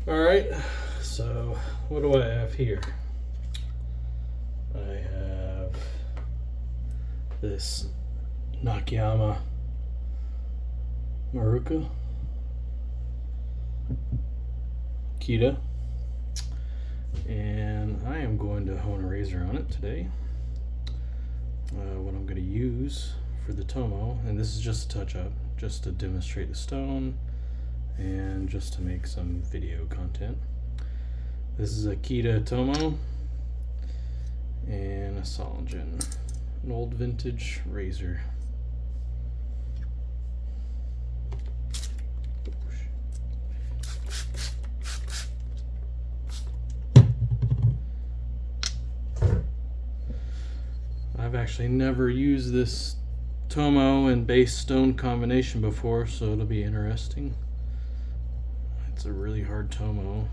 Alright, so what do I have here? I have this Nakayama Maruka Kiita, and I am going to hone a razor on it today. What I'm going to use for the tomo, and this is just a touch-up, just to demonstrate the stone and just to make some video content. This is a Kiita tomo and a Solingen, an old vintage razor. I've actually never used this tomo and base stone combination before, so it'll be interesting. It's a really hard tomo.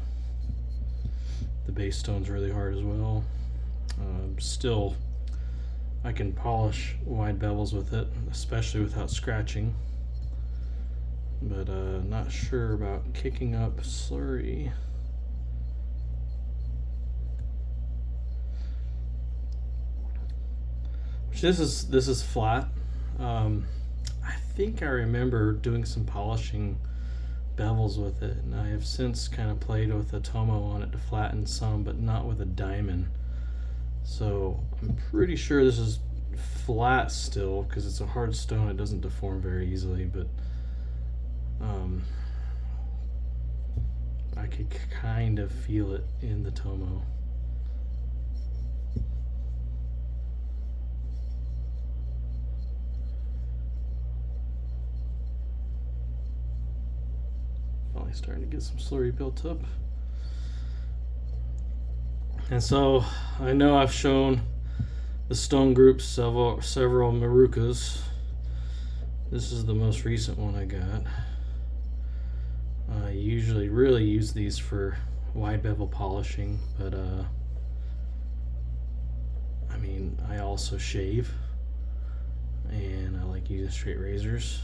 The base stone's really hard as well. Still, I can polish wide bevels with it, especially without scratching. But not sure about kicking up slurry. This is flat. I think I remember doing some polishing bevels with it, and I have since kind of played with a tomo on it to flatten some, but not with a diamond. So I'm pretty sure this is flat still because it's a hard stone. It doesn't deform very easily, but I could kind of feel it in the tomo. Finally starting to get some slurry built up. And so I know I've shown the stone groups several Marukas. This is the most recent one I got. I usually really use these for wide bevel polishing, but I mean, I also shave, and I like using straight razors.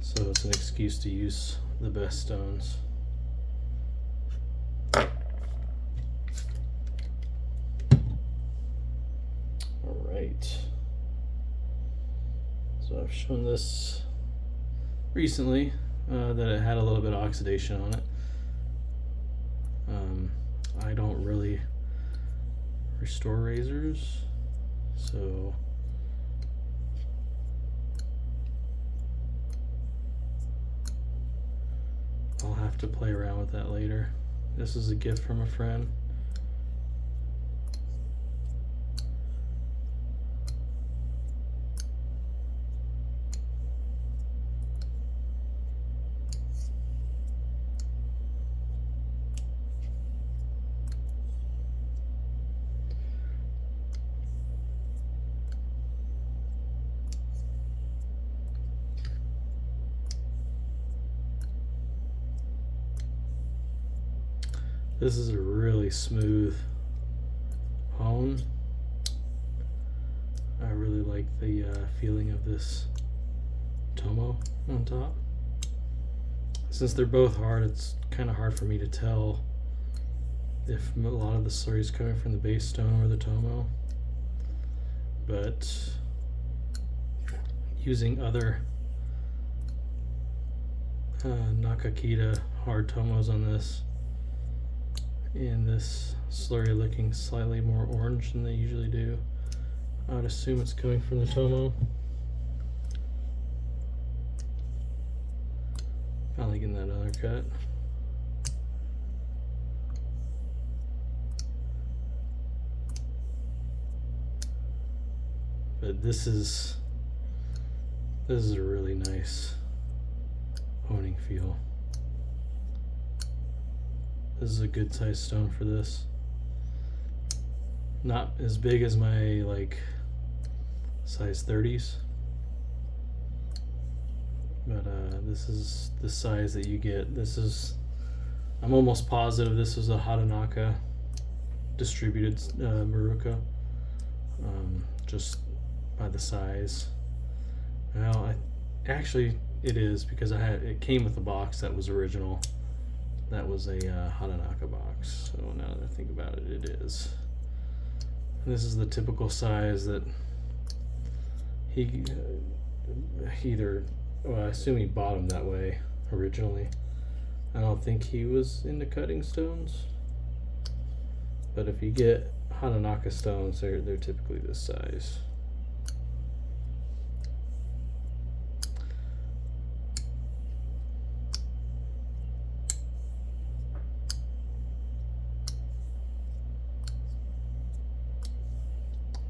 So it's an excuse to use the best stones. Alright. So I've shown this recently, that it had a little bit of oxidation on it. I don't really restore razors, so I'll have to play around with that later. This is a gift from a friend. This is a really smooth hone. I really like the feeling of this tomo on top. Since they're both hard, it's kind of hard for me to tell if a lot of the slurry is coming from the base stone or the tomo. But using other Nakakita hard tomos on this, and this slurry looking slightly more orange than they usually do, I would assume it's coming from the tomo. Finally getting that other cut. But this is a really nice honing feel. This is a good size stone for this. Not as big as my like size 30s, but this is the size that you get. This is, I'm almost positive this is a Hatanaka distributed Maruka. Just by the size. Well, actually it is, because it came with a box that was original. That was a Hananaka box. So now that I think about it, it is. And this is the typical size that he either. Well, I assume he bought them that way originally. I don't think he was into cutting stones. But if you get Hananaka stones, they're typically this size.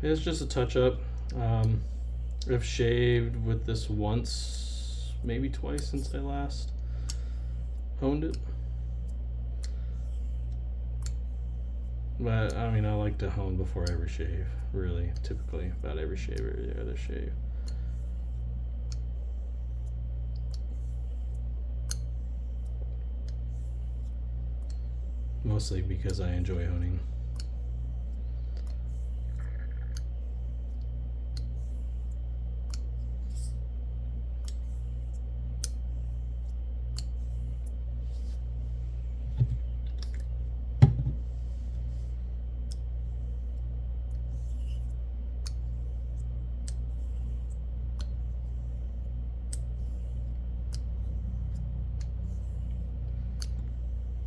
It's just a touch up. I've shaved with this once, maybe twice since I last honed it. But I mean, I like to hone before every shave, really, typically about every shave or every other shave. Mostly because I enjoy honing.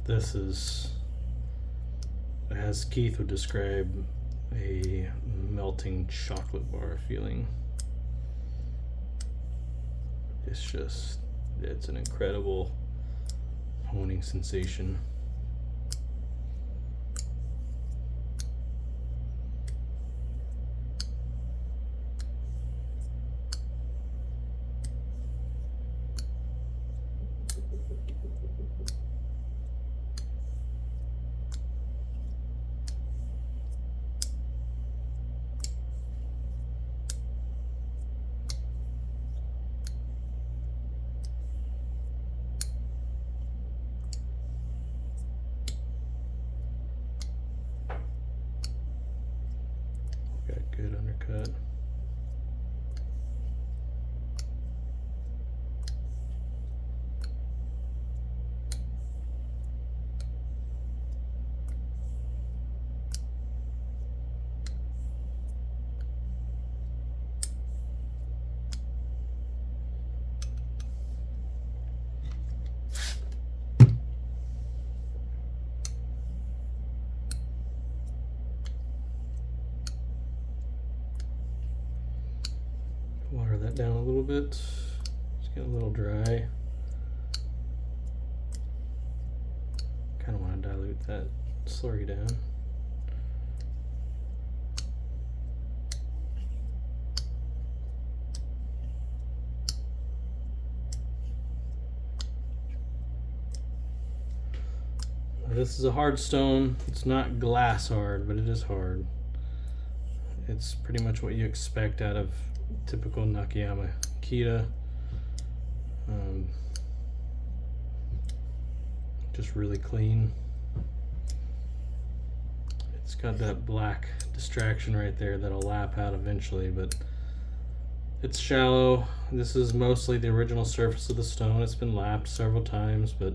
This is, as Keith would describe, a melting chocolate bar feeling. It's an incredible honing sensation. Got good undercut. Water that down a little bit. It's getting a little dry. Kind of want to dilute that slurry down. This is a hard stone. It's not glass hard, but it is hard. It's pretty much what you expect out of typical Nakayama Kiita. Just really clean. It's got that black distraction right there that'll lap out eventually, but it's shallow. This is mostly the original surface of the stone. It's been lapped several times, but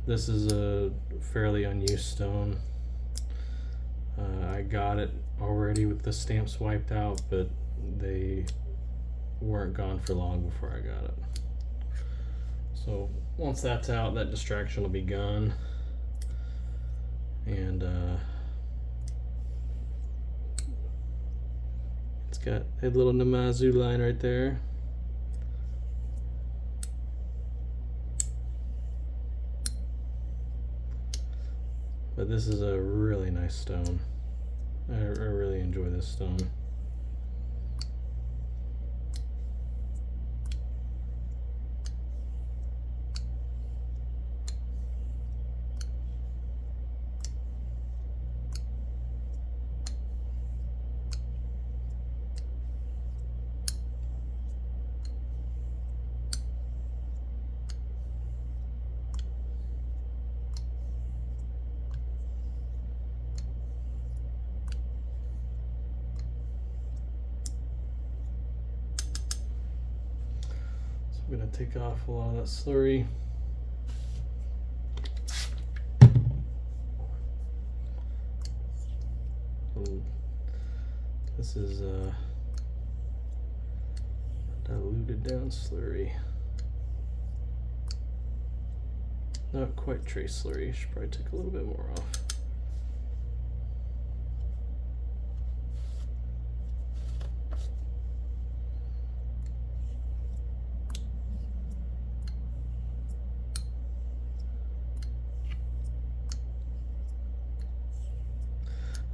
this is a fairly unused stone. I got it already with the stamps wiped out, but they weren't gone for long before I got it. So once that's out, that distraction will be gone. And it's got a little Namazu line right there. But this is a really nice stone. I really enjoy this stone. I'm gonna take off a lot of that slurry. This is diluted down slurry. Not quite trace slurry. Should probably take a little bit more off.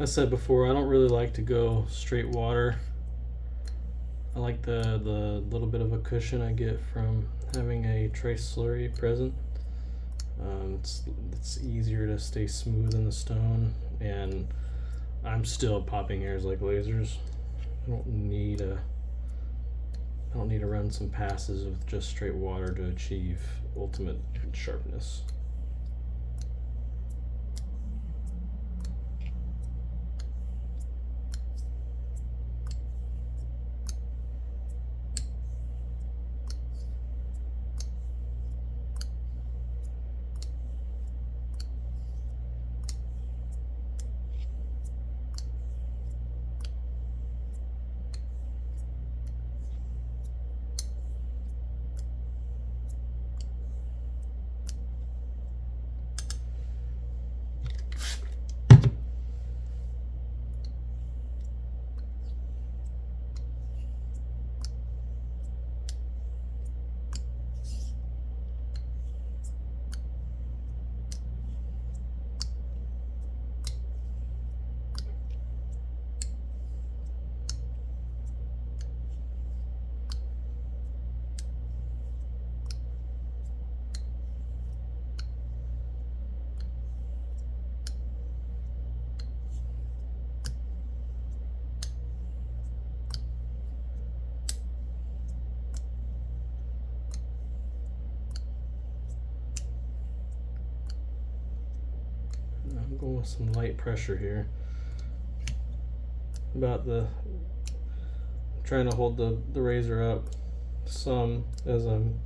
I said before, I don't really like to go straight water. I like the little bit of a cushion I get from having a trace slurry present. It's easier to stay smooth in the stone, and I'm still popping hairs like lasers. I don't need to run some passes with just straight water to achieve ultimate sharpness. I'm going with some light pressure here. I'm trying to hold the razor up some as I'm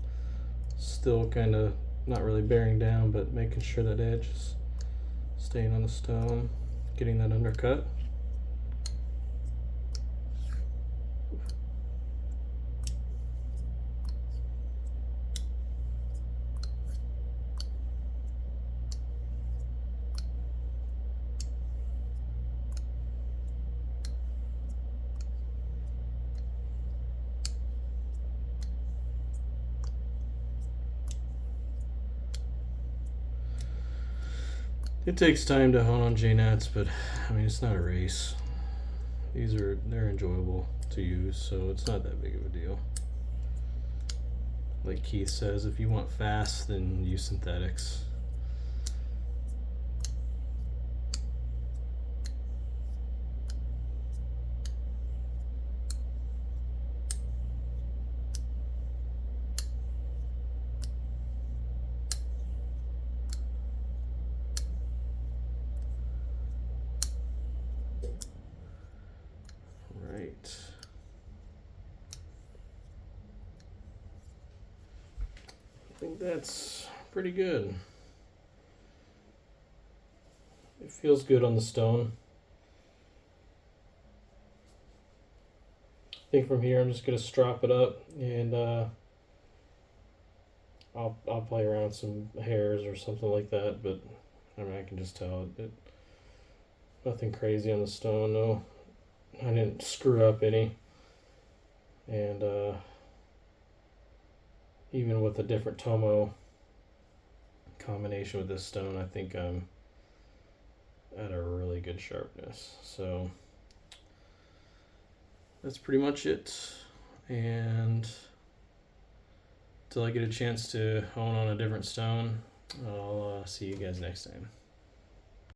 still kind of not really bearing down, but making sure that edge is staying on the stone, getting that undercut. It takes time to hone on J-Nats, but I mean, it's not a race. They're enjoyable to use, so it's not that big of a deal. Like Keith says, if you want fast, then use synthetics. I think that's pretty good. It feels good on the stone. I think from here I'm just gonna strop it up, and I'll play around with some hairs or something like that. But I mean, I can just tell nothing crazy on the stone. No, I didn't screw up any, and even with a different tomo combination with this stone, I think I'm at a really good sharpness. So that's pretty much it. And until I get a chance to hone on a different stone, I'll see you guys next time.